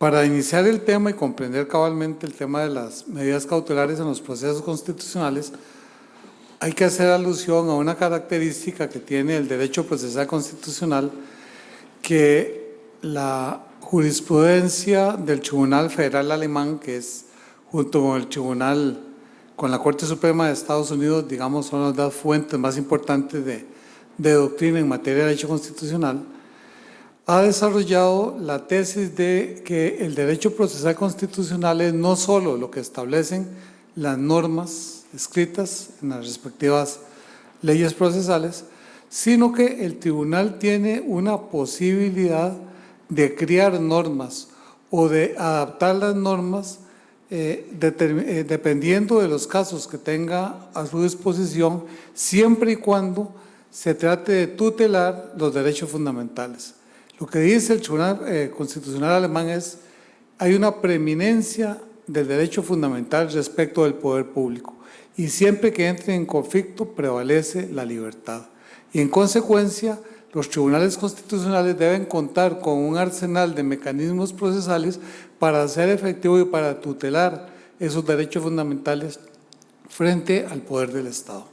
Para iniciar el tema y comprender cabalmente el tema de las medidas cautelares en los procesos constitucionales, hay que hacer alusión a una característica que tiene el derecho procesal constitucional, que la jurisprudencia del Tribunal Federal Alemán, que es junto con el Tribunal, con la Corte Suprema de Estados Unidos, digamos, son las dos fuentes más importantes de doctrina en materia de derecho constitucional, ha desarrollado la tesis de que el derecho procesal constitucional es no solo lo que establecen las normas escritas en las respectivas leyes procesales, sino que el tribunal tiene una posibilidad de crear normas o de adaptar las normas dependiendo de los casos que tenga a su disposición, siempre y cuando se trate de tutelar los derechos fundamentales. Lo que dice el Tribunal Constitucional Alemán es: hay una preeminencia del derecho fundamental respecto del poder público y siempre que entre en conflicto prevalece la libertad. Y en consecuencia, los tribunales constitucionales deben contar con un arsenal de mecanismos procesales para hacer efectivo y para tutelar esos derechos fundamentales frente al poder del Estado.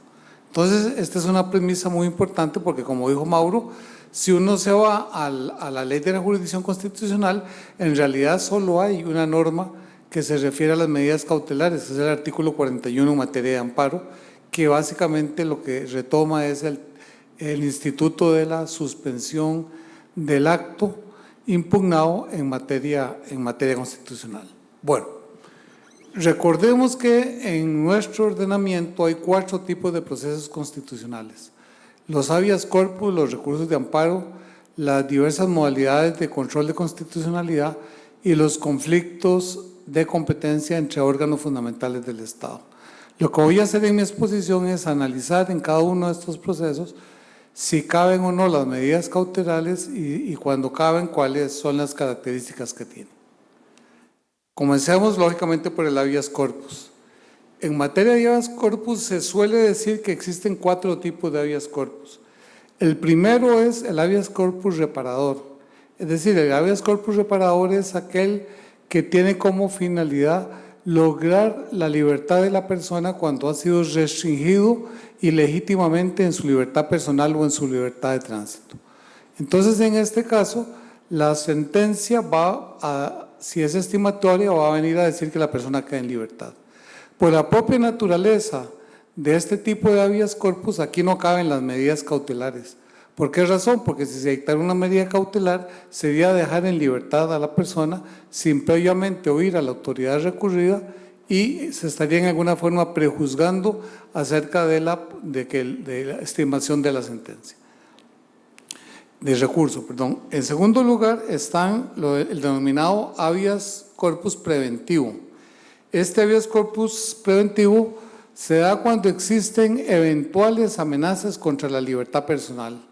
Entonces, esta es una premisa muy importante porque, como dijo Mauro, si uno se va a la ley de la jurisdicción constitucional, en realidad solo hay una norma que se refiere a las medidas cautelares, que es el artículo 41 en materia de amparo, que básicamente lo que retoma es el instituto de la suspensión del acto impugnado en materia constitucional. Bueno, recordemos que en nuestro ordenamiento hay 4 tipos de procesos constitucionales: los habeas corpus, los recursos de amparo, las diversas modalidades de control de constitucionalidad y los conflictos de competencia entre órganos fundamentales del Estado. Lo que voy a hacer en mi exposición es analizar en cada uno de estos procesos si caben o no las medidas cautelares y cuando caben, cuáles son las características que tienen. Comencemos lógicamente por el habeas corpus. En materia de habeas corpus se suele decir que existen 4 tipos de habeas corpus. El primero es el habeas corpus reparador, es decir, el habeas corpus reparador es aquel que tiene como finalidad lograr la libertad de la persona cuando ha sido restringido ilegítimamente en su libertad personal o en su libertad de tránsito. Entonces, en este caso, la sentencia si es estimatoria, va a venir a decir que la persona queda en libertad. Por la propia naturaleza de este tipo de habeas corpus, aquí no caben las medidas cautelares. ¿Por qué razón? Porque si se dictara una medida cautelar, sería dejar en libertad a la persona sin previamente oír a la autoridad recurrida y se estaría en alguna forma prejuzgando acerca de la estimación de la sentencia, del recurso, perdón. En segundo lugar están el denominado habeas corpus preventivo. Este habeas corpus preventivo se da cuando existen eventuales amenazas contra la libertad personal.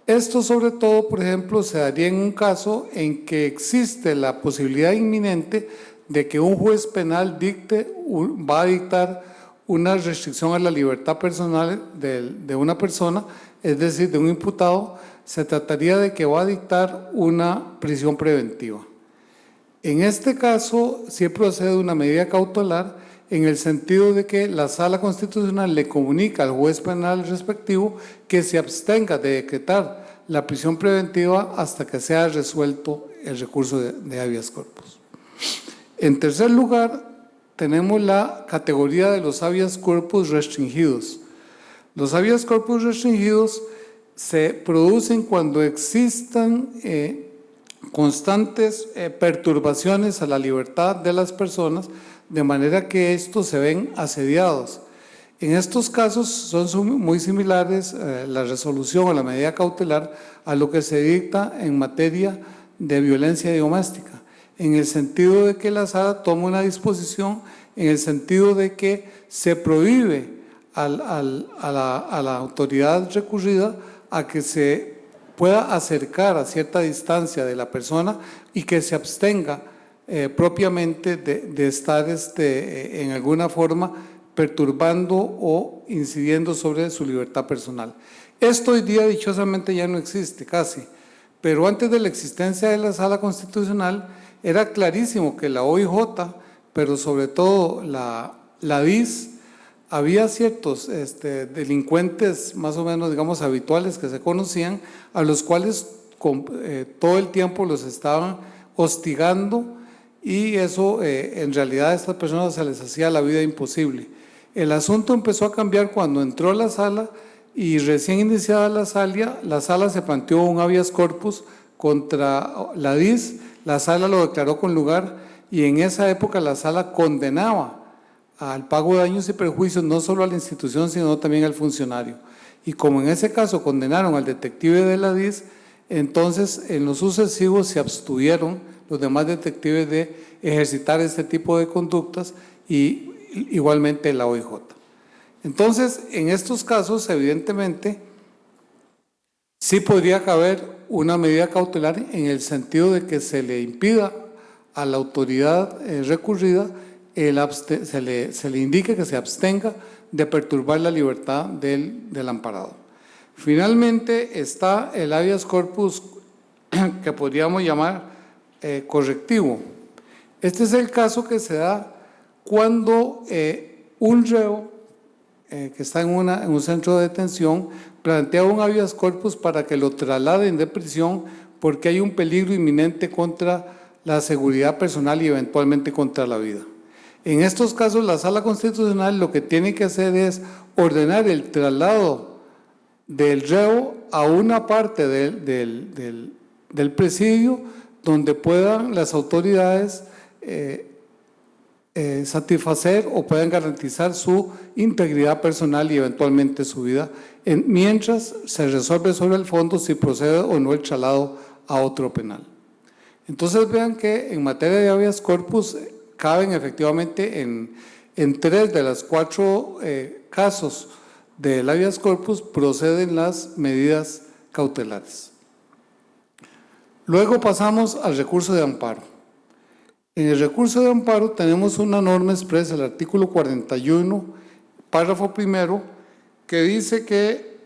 Esto sobre todo, por ejemplo, se daría en un caso en que existe la posibilidad inminente de que un juez penal va a dictar una restricción a la libertad personal de una persona, es decir, de un imputado. Se trataría de que va a dictar una prisión preventiva. En este caso, sí procede una medida cautelar en el sentido de que la Sala Constitucional le comunica al juez penal respectivo que se abstenga de decretar la prisión preventiva hasta que sea resuelto el recurso de habeas corpus. En tercer lugar, tenemos la categoría de los habeas corpus restringidos. Los habeas corpus restringidos se producen cuando existan constantes perturbaciones a la libertad de las personas, de manera que estos se ven asediados. En estos casos son muy similares la resolución o la medida cautelar a lo que se dicta en materia de violencia doméstica, en el sentido de que la Sala toma una disposición, en el sentido de que se prohíbe a la autoridad recurrida a que se pueda acercar a cierta distancia de la persona y que se abstenga propiamente de estar en alguna forma perturbando o incidiendo sobre su libertad personal. Esto hoy día dichosamente ya no existe casi, pero antes de la existencia de la Sala Constitucional era clarísimo que la OIJ, pero sobre todo la DIS, había ciertos delincuentes más o menos, digamos, habituales que se conocían, a los cuales todo el tiempo los estaban hostigando, y eso en realidad a estas personas se les hacía la vida imposible. El asunto empezó a cambiar cuando entró la sala, y recién iniciada la sala se planteó un habeas corpus contra la DIS. La sala lo declaró con lugar, y en esa época la sala condenaba al pago de daños y perjuicios no solo a la institución, sino también al funcionario. Y como en ese caso condenaron al detective de la DIS, entonces en lo sucesivo se abstuvieron los demás detectives de ejercitar este tipo de conductas, y igualmente la OIJ. Entonces, en estos casos, evidentemente, sí podría caber una medida cautelar en el sentido de que se le impida a la autoridad recurrida, se le indique que se abstenga de perturbar la libertad del amparado. Finalmente está el habeas corpus que podríamos llamar correctivo. Este es el caso que se da cuando un reo que está en un centro de detención plantea un habeas corpus para que lo trasladen de prisión porque hay un peligro inminente contra la seguridad personal y eventualmente contra la vida. En estos casos, la Sala Constitucional lo que tiene que hacer es ordenar el traslado del reo a una parte del presidio donde puedan las autoridades satisfacer o puedan garantizar su integridad personal y eventualmente su vida, mientras se resuelve sobre el fondo si procede o no el traslado a otro penal. Entonces vean que en materia de habeas corpus caben efectivamente en 3 de los 4 casos del habeas corpus proceden las medidas cautelares. Luego pasamos al recurso de amparo. En el recurso de amparo tenemos una norma expresa, el artículo 41, párrafo primero, que dice que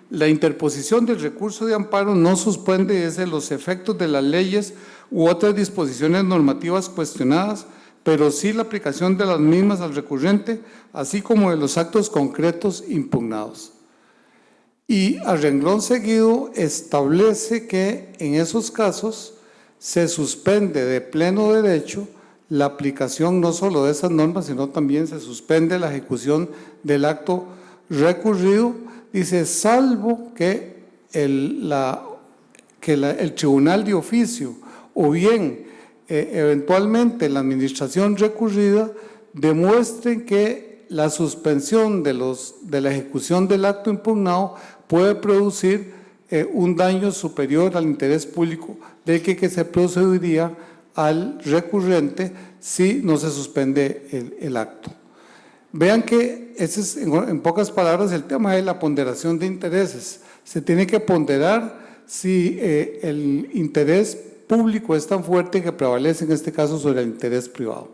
la interposición del recurso de amparo no suspende los efectos de las leyes u otras disposiciones normativas cuestionadas, pero sí la aplicación de las mismas al recurrente, así como de los actos concretos impugnados. Y a renglón seguido establece que en esos casos se suspende de pleno derecho la aplicación no solo de esas normas, sino también se suspende la ejecución del acto recurrido, dice, salvo que el tribunal de oficio o bien eventualmente la administración recurrida demuestren que la suspensión de la ejecución del acto impugnado puede producir un daño superior al interés público del que se procedería al recurrente si no se suspende el acto. Vean que ese es, en pocas palabras, el tema de la ponderación de intereses. Se tiene que ponderar si el interés público es tan fuerte que prevalece en este caso sobre el interés privado.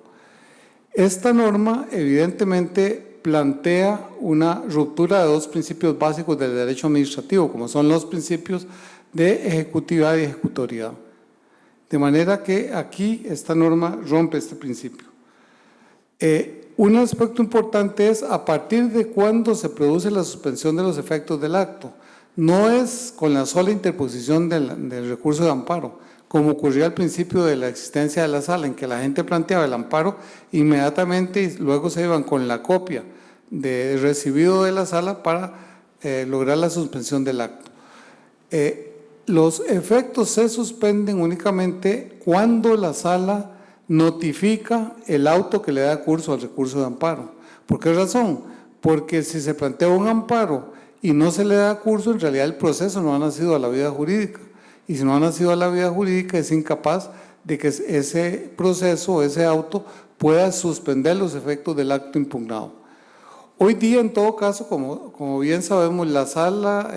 Esta norma evidentemente plantea una ruptura de 2 principios básicos del derecho administrativo, como son los principios de ejecutividad y ejecutoriedad. De manera que aquí esta norma rompe este principio. Un aspecto importante es a partir de cuándo se produce la suspensión de los efectos del acto. No es con la sola interposición del recurso de amparo, como ocurría al principio de la existencia de la sala, en que la gente planteaba el amparo inmediatamente y luego se iban con la copia de recibido de la sala para lograr la suspensión del acto. Los efectos se suspenden únicamente cuando la sala notifica el auto que le da curso al recurso de amparo. ¿Por qué razón? Porque si se plantea un amparo y no se le da curso, en realidad el proceso no ha nacido a la vida jurídica. Y si no ha nacido a la vida jurídica, es incapaz de que ese proceso, ese auto, pueda suspender los efectos del acto impugnado. Hoy día, en todo caso, como bien sabemos, la sala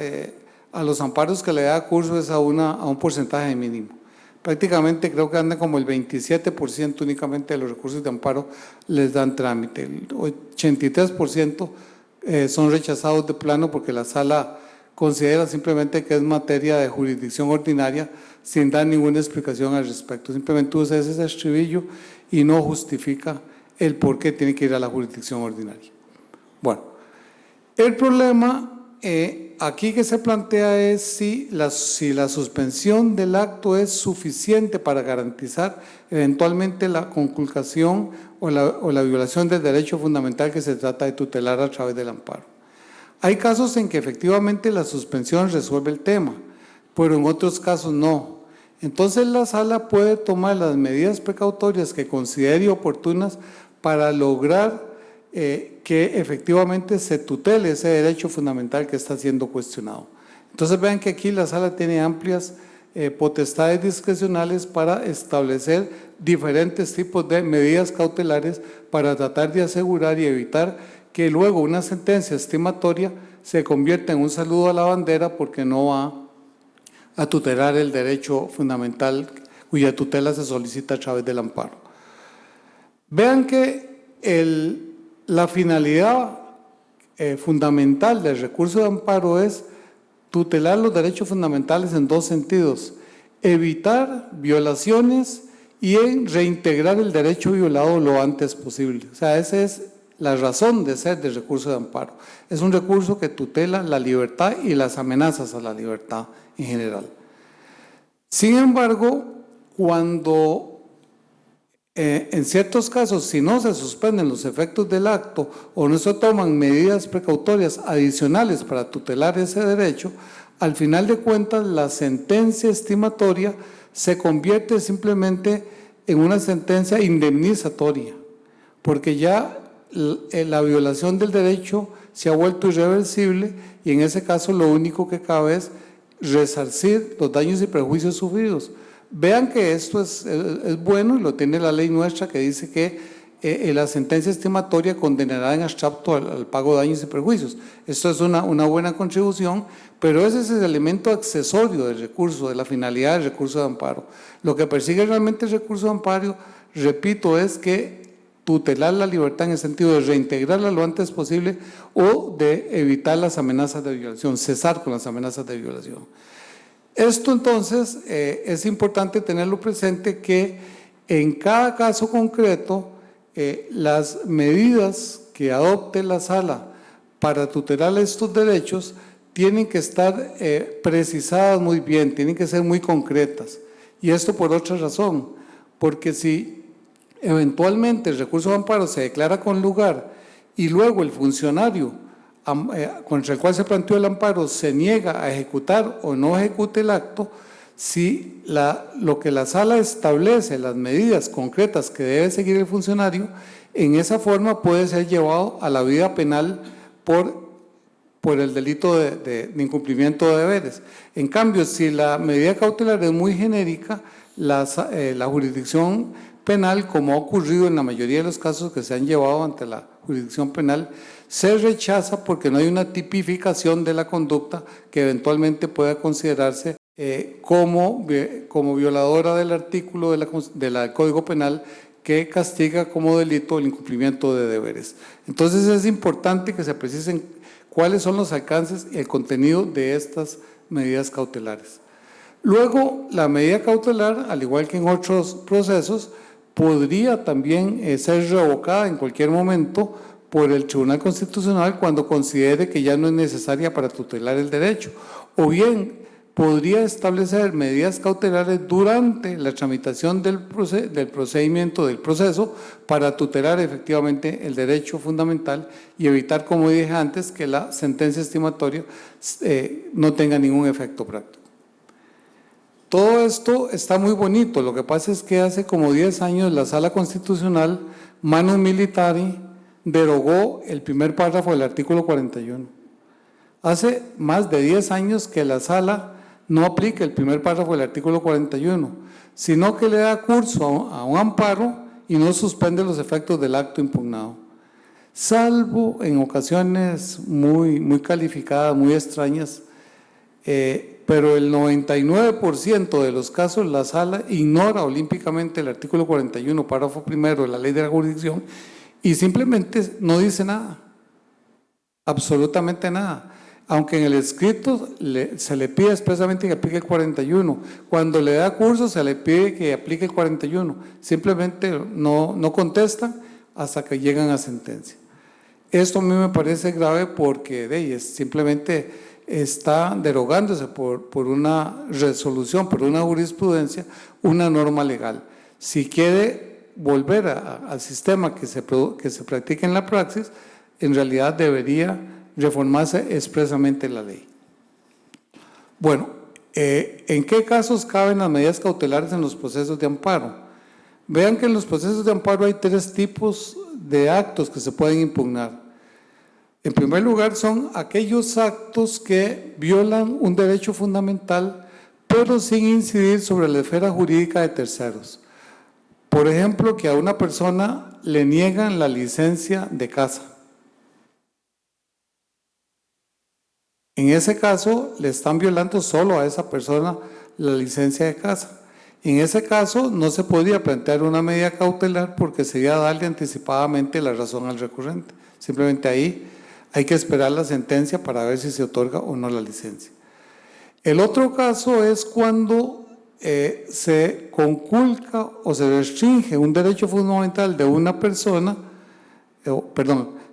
a los amparos que le da curso es a un porcentaje mínimo. Prácticamente creo que anda como el 27% únicamente de los recursos de amparo les dan trámite. El 83% son rechazados de plano porque la sala considera simplemente que es materia de jurisdicción ordinaria sin dar ninguna explicación al respecto. Simplemente usa ese estribillo y no justifica el por qué tiene que ir a la jurisdicción ordinaria. Bueno, el problema aquí que se plantea es si la suspensión del acto es suficiente para garantizar eventualmente la conculcación o la violación del derecho fundamental que se trata de tutelar a través del amparo. Hay casos en que efectivamente la suspensión resuelve el tema, pero en otros casos no. Entonces la sala puede tomar las medidas precautorias que considere oportunas para lograr que efectivamente se tutele ese derecho fundamental que está siendo cuestionado. Entonces vean que aquí la sala tiene amplias potestades discrecionales para establecer diferentes tipos de medidas cautelares para tratar de asegurar y evitar que luego una sentencia estimatoria se convierta en un saludo a la bandera porque no va a tutelar el derecho fundamental cuya tutela se solicita a través del amparo. Vean que la finalidad fundamental del recurso de amparo es tutelar los derechos fundamentales en dos sentidos: evitar violaciones y en reintegrar el derecho violado lo antes posible. O sea, esa es la razón de ser del recurso de amparo. Es un recurso que tutela la libertad y las amenazas a la libertad en general. Sin embargo, cuando en ciertos casos, si no se suspenden los efectos del acto o no se toman medidas precautorias adicionales para tutelar ese derecho, al final de cuentas la sentencia estimatoria se convierte simplemente en una sentencia indemnizatoria, porque ya la violación del derecho se ha vuelto irreversible y en ese caso lo único que cabe es resarcir los daños y perjuicios sufridos. Vean que esto es bueno y lo tiene la ley nuestra que dice que la sentencia estimatoria condenará en abstracto al pago de daños y perjuicios. Esto es una buena contribución, pero ese es el elemento accesorio del recurso, de la finalidad del recurso de amparo. Lo que persigue realmente el recurso de amparo, repito, es que tutelar la libertad en el sentido de reintegrarla lo antes posible o de evitar las amenazas de violación, cesar con las amenazas de violación. Esto entonces es importante tenerlo presente que en cada caso concreto las medidas que adopte la sala para tutelar estos derechos tienen que estar precisadas muy bien, tienen que ser muy concretas. Y esto por otra razón, porque si eventualmente el recurso de amparo se declara con lugar y luego el funcionario contra el cual se planteó el amparo se niega a ejecutar o no ejecute el acto, si lo que la sala establece, las medidas concretas que debe seguir el funcionario, en esa forma puede ser llevado a la vida penal por el delito de incumplimiento de deberes. En cambio, si la medida cautelar es muy genérica, la jurisdicción penal, como ha ocurrido en la mayoría de los casos que se han llevado ante la jurisdicción penal, se rechaza porque no hay una tipificación de la conducta que eventualmente pueda considerarse como violadora del artículo del Código Penal que castiga como delito el incumplimiento de deberes. Entonces es importante que se precisen cuáles son los alcances y el contenido de estas medidas cautelares. Luego, la medida cautelar, al igual que en otros procesos, podría también ser revocada en cualquier momento por el Tribunal Constitucional cuando considere que ya no es necesaria para tutelar el derecho, o bien podría establecer medidas cautelares durante la tramitación del procedimiento, del proceso, para tutelar efectivamente el derecho fundamental y evitar, como dije antes, que la sentencia estimatoria no tenga ningún efecto práctico. Todo esto está muy bonito, lo que pasa es que hace como 10 años la Sala Constitucional, Manu Militari, derogó el primer párrafo del artículo 41. Hace más de 10 años que la Sala no aplica el primer párrafo del artículo 41, sino que le da curso a un amparo y no suspende los efectos del acto impugnado. Salvo en ocasiones muy calificadas, muy extrañas, pero el 99% de los casos la Sala ignora olímpicamente el artículo 41, párrafo primero de la Ley de la Jurisdicción y simplemente no dice nada, absolutamente nada. aunque en el escrito se le pide expresamente que aplique el 41. Cuando le da curso se le pide que aplique el 41. Simplemente no contestan hasta que llegan a sentencia. Esto a mí me parece grave porque simplemente está derogándose por una resolución, por una jurisprudencia, una norma legal. Si quiere volver al sistema que se practica en la praxis, en realidad debería reformarse expresamente la ley. Bueno, ¿en qué casos caben las medidas cautelares en los procesos de amparo? Vean que en los procesos de amparo hay 3 tipos de actos que se pueden impugnar. En primer lugar, son aquellos actos que violan un derecho fundamental, pero sin incidir sobre la esfera jurídica de terceros. Por ejemplo, que a una persona le niegan la licencia de casa. En ese caso, le están violando solo a esa persona la licencia de casa. En ese caso, no se podría plantear una medida cautelar porque sería darle anticipadamente la razón al recurrente. Simplemente ahí hay que esperar la sentencia para ver si se otorga o no la licencia. El otro caso es cuando se conculca o se restringe un derecho fundamental de una persona,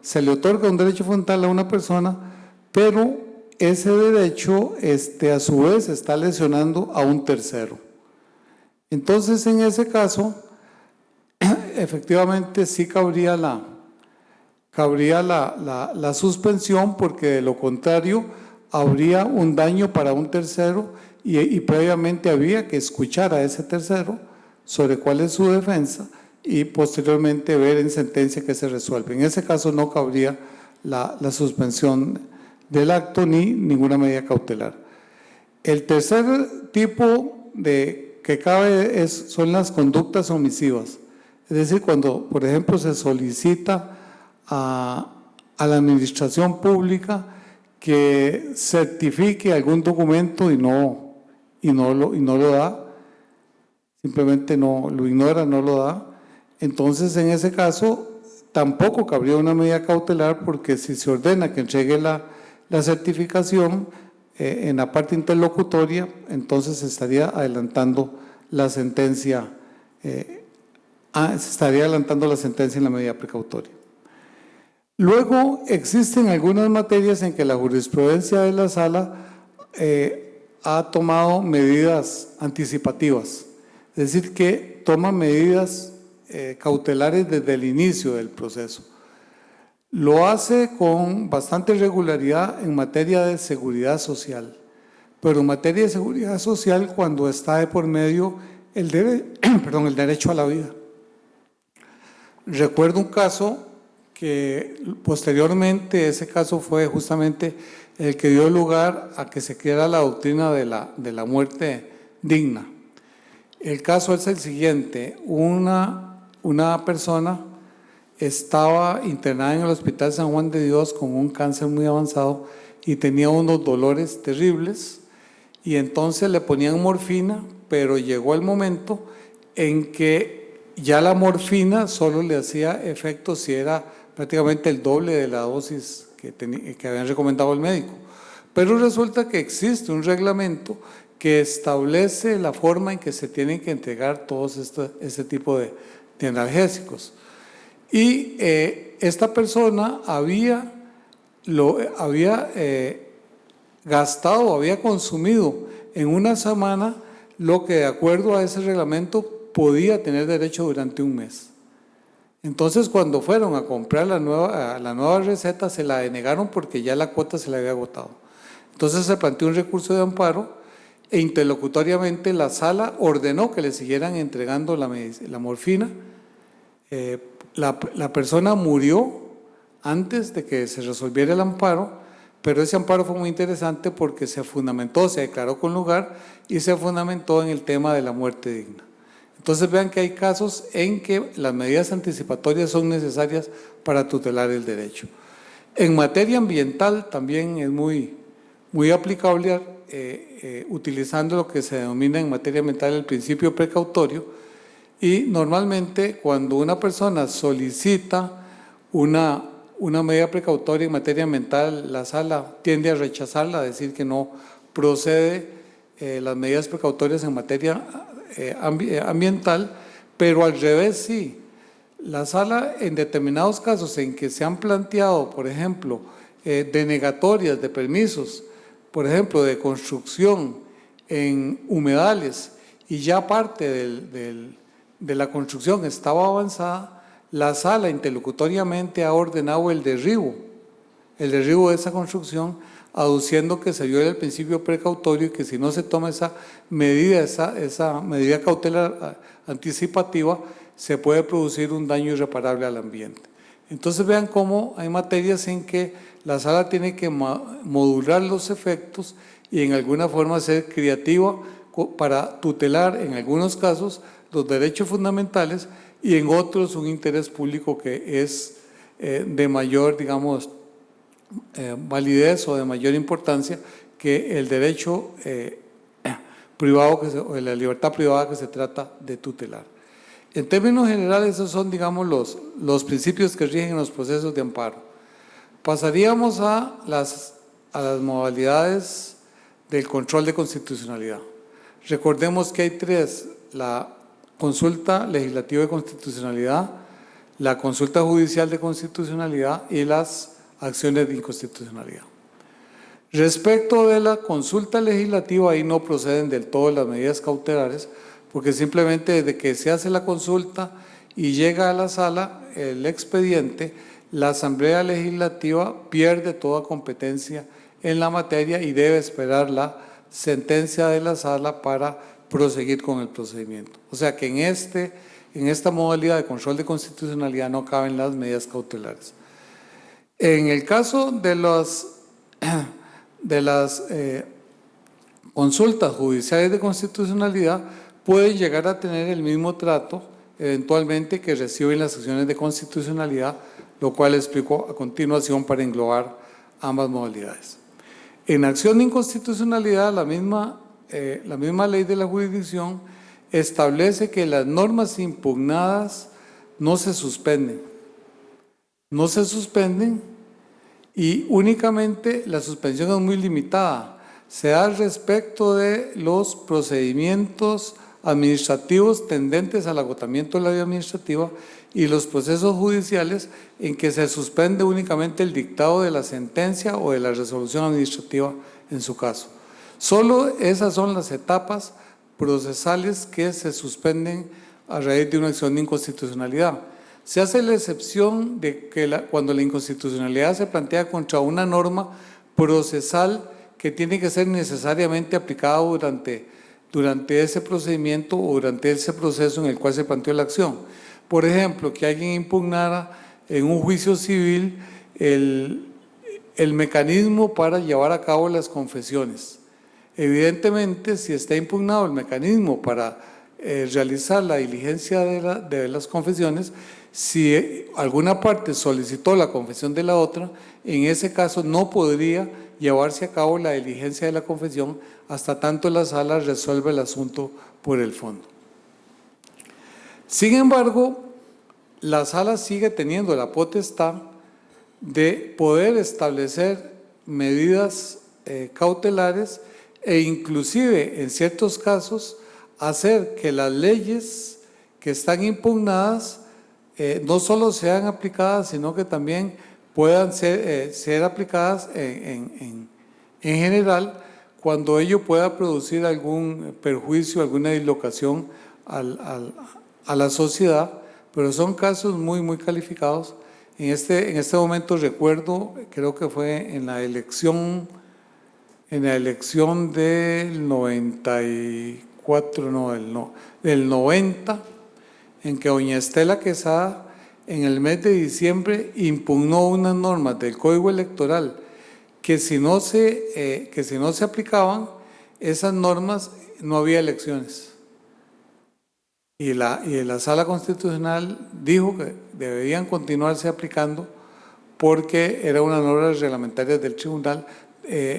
se le otorga un derecho fundamental a una persona, pero ese derecho a su vez está lesionando a un tercero. Entonces, en ese caso, efectivamente sí cabría la suspensión, porque de lo contrario habría un daño para un tercero y previamente había que escuchar a ese tercero sobre cuál es su defensa y posteriormente ver en sentencia qué se resuelve. En ese caso no cabría la suspensión del acto ni ninguna medida cautelar. El tercer tipo que cabe son las conductas omisivas. Es decir, cuando, por ejemplo, se solicita a la administración pública que certifique algún documento y no lo da, simplemente lo ignora, no lo da. Entonces, en ese caso, tampoco cabría una medida cautelar, porque si se ordena que entregue la certificación en la parte interlocutoria, entonces se estaría adelantando la sentencia, en la medida precautoria. Luego, existen algunas materias en que la jurisprudencia de la Sala ha tomado medidas anticipativas, es decir, que toma medidas cautelares desde el inicio del proceso. Lo hace con bastante regularidad en materia de seguridad social, pero en materia de seguridad social cuando está de por medio el derecho a la vida. Recuerdo un caso que posteriormente, ese caso fue justamente el que dio lugar a que se creara la doctrina de la muerte digna. El caso es el siguiente: una persona estaba internada en el Hospital San Juan de Dios con un cáncer muy avanzado y tenía unos dolores terribles, y entonces le ponían morfina, pero llegó el momento en que ya la morfina solo le hacía efecto si era prácticamente el doble de la dosis que habían recomendado el médico. Pero resulta que existe un reglamento que establece la forma en que se tienen que entregar todos este tipo de analgésicos. Y esta persona había gastado, había consumido en una semana lo que, de acuerdo a ese reglamento, podía tener derecho durante un mes. Entonces, cuando fueron a comprar la nueva receta, se la denegaron porque ya la cuota se le había agotado. Entonces se planteó un recurso de amparo e interlocutoriamente la Sala ordenó que le siguieran entregando la morfina. La persona murió antes de que se resolviera el amparo, pero ese amparo fue muy interesante porque se declaró con lugar y se fundamentó en el tema de la muerte digna. Entonces vean que hay casos en que las medidas anticipatorias son necesarias para tutelar el derecho. En materia ambiental también es muy aplicable, utilizando lo que se denomina en materia ambiental el principio precautorio, y normalmente cuando una persona solicita una una medida precautoria en materia ambiental, la sala tiende a rechazarla, a decir que no procede las medidas precautorias en materia ambiental, pero al revés sí. La sala en determinados casos en que se han planteado, por ejemplo, denegatorias de permisos, por ejemplo, de construcción en humedales, y ya parte de la construcción estaba avanzada, la sala interlocutoriamente ha ordenado el derribo de esa construcción, aduciendo que se viola el principio precautorio y que si no se toma esa medida cautelar anticipativa, se puede producir un daño irreparable al ambiente. Entonces vean cómo hay materias en que la sala tiene que modular los efectos y en alguna forma ser creativa para tutelar en algunos casos los derechos fundamentales y en otros un interés público que es de mayor, digamos, validez o de mayor importancia que el derecho privado, o la libertad privada que se trata de tutelar. En términos generales, esos son, digamos, los principios que rigen los procesos de amparo. Pasaríamos a las modalidades del control de constitucionalidad. Recordemos que hay tres: la consulta legislativa de constitucionalidad, la consulta judicial de constitucionalidad y las acciones de inconstitucionalidad. Respecto de la consulta legislativa, ahí no proceden del todo las medidas cautelares, porque simplemente desde que se hace la consulta y llega a la sala el expediente, la Asamblea Legislativa pierde toda competencia en la materia y debe esperar la sentencia de la sala para proseguir con el procedimiento. O sea que en esta modalidad de control de constitucionalidad no caben las medidas cautelares. En el caso de las consultas judiciales de constitucionalidad, pueden llegar a tener el mismo trato eventualmente que reciben las acciones de constitucionalidad, lo cual explico a continuación para englobar ambas modalidades. En acción de inconstitucionalidad, la misma ley de la jurisdicción establece que las normas impugnadas no se suspenden. No se suspenden y únicamente la suspensión es muy limitada. Se da respecto de los procedimientos administrativos tendentes al agotamiento de la vida administrativa y los procesos judiciales en que se suspende únicamente el dictado de la sentencia o de la resolución administrativa en su caso. Solo esas son las etapas procesales que se suspenden a raíz de una acción de inconstitucionalidad. Se hace la excepción de que cuando la inconstitucionalidad se plantea contra una norma procesal que tiene que ser necesariamente aplicada durante ese procedimiento o durante ese proceso en el cual se planteó la acción. Por ejemplo, que alguien impugnara en un juicio civil el mecanismo para llevar a cabo las confesiones. Evidentemente, si está impugnado el mecanismo para realizar la diligencia de las confesiones, si alguna parte solicitó la confesión de la otra, en ese caso no podría llevarse a cabo la diligencia de la confesión hasta tanto la sala resuelva el asunto por el fondo. Sin embargo, la sala sigue teniendo la potestad de poder establecer medidas cautelares e inclusive en ciertos casos hacer que las leyes que están impugnadas no solo sean aplicadas, sino que también puedan ser aplicadas en general cuando ello pueda producir algún perjuicio, alguna dislocación a la sociedad, pero son casos muy, muy calificados. En este momento recuerdo, creo que fue en la elección del 94, del 90, en que doña Estela Quesada en el mes de diciembre impugnó unas normas del Código Electoral que si no se aplicaban esas normas no había elecciones. Y la Sala Constitucional dijo que deberían continuarse aplicando porque era una norma reglamentaria del tribunal,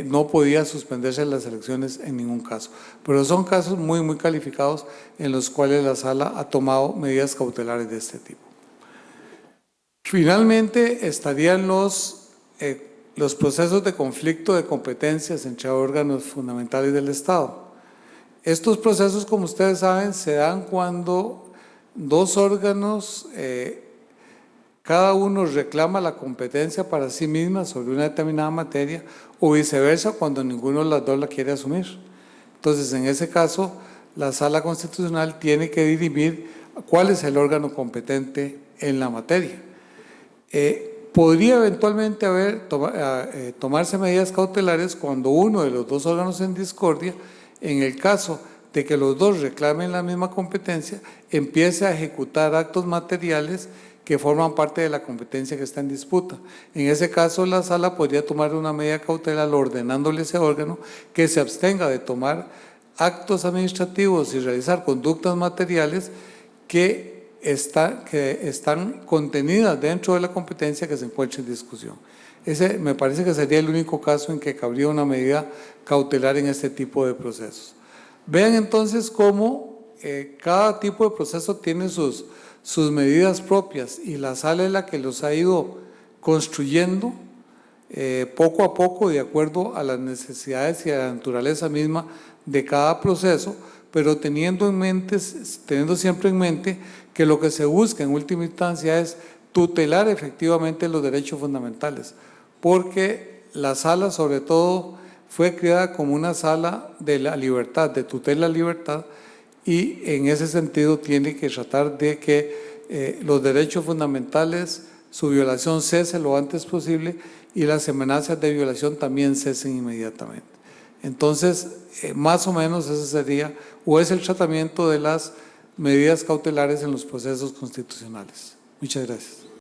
no podía suspenderse las elecciones en ningún caso. Pero son casos muy, muy calificados en los cuales la Sala ha tomado medidas cautelares de este tipo. Finalmente estarían los procesos de conflicto de competencias entre órganos fundamentales del Estado. Estos procesos, como ustedes saben, se dan cuando dos órganos, cada uno reclama la competencia para sí misma sobre una determinada materia o viceversa cuando ninguno de los dos la quiere asumir. Entonces, en ese caso, la Sala Constitucional tiene que dirimir cuál es el órgano competente en la materia. Podría eventualmente tomarse medidas cautelares cuando uno de los dos órganos en discordia, en el caso de que los dos reclamen la misma competencia, empiece a ejecutar actos materiales que forman parte de la competencia que está en disputa. En ese caso, la Sala podría tomar una medida cautelar ordenándole a ese órgano que se abstenga de tomar actos administrativos y realizar conductas materiales que están contenidas dentro de la competencia que se encuentra en discusión. Ese me parece que sería el único caso en que cabría una medida cautelar en este tipo de procesos. Vean entonces cómo cada tipo de proceso tiene sus medidas propias y la Sala es la que los ha ido construyendo poco a poco de acuerdo a las necesidades y a la naturaleza misma de cada proceso, pero teniendo siempre en mente que lo que se busca en última instancia es tutelar efectivamente los derechos fundamentales, porque la Sala sobre todo fue creada como una sala de la libertad, de tutela de la libertad, y en ese sentido tiene que tratar de que los derechos fundamentales, su violación cese lo antes posible y las amenazas de violación también cesen inmediatamente. Entonces, más o menos ese sería, o es el tratamiento de las medidas cautelares en los procesos constitucionales. Muchas gracias.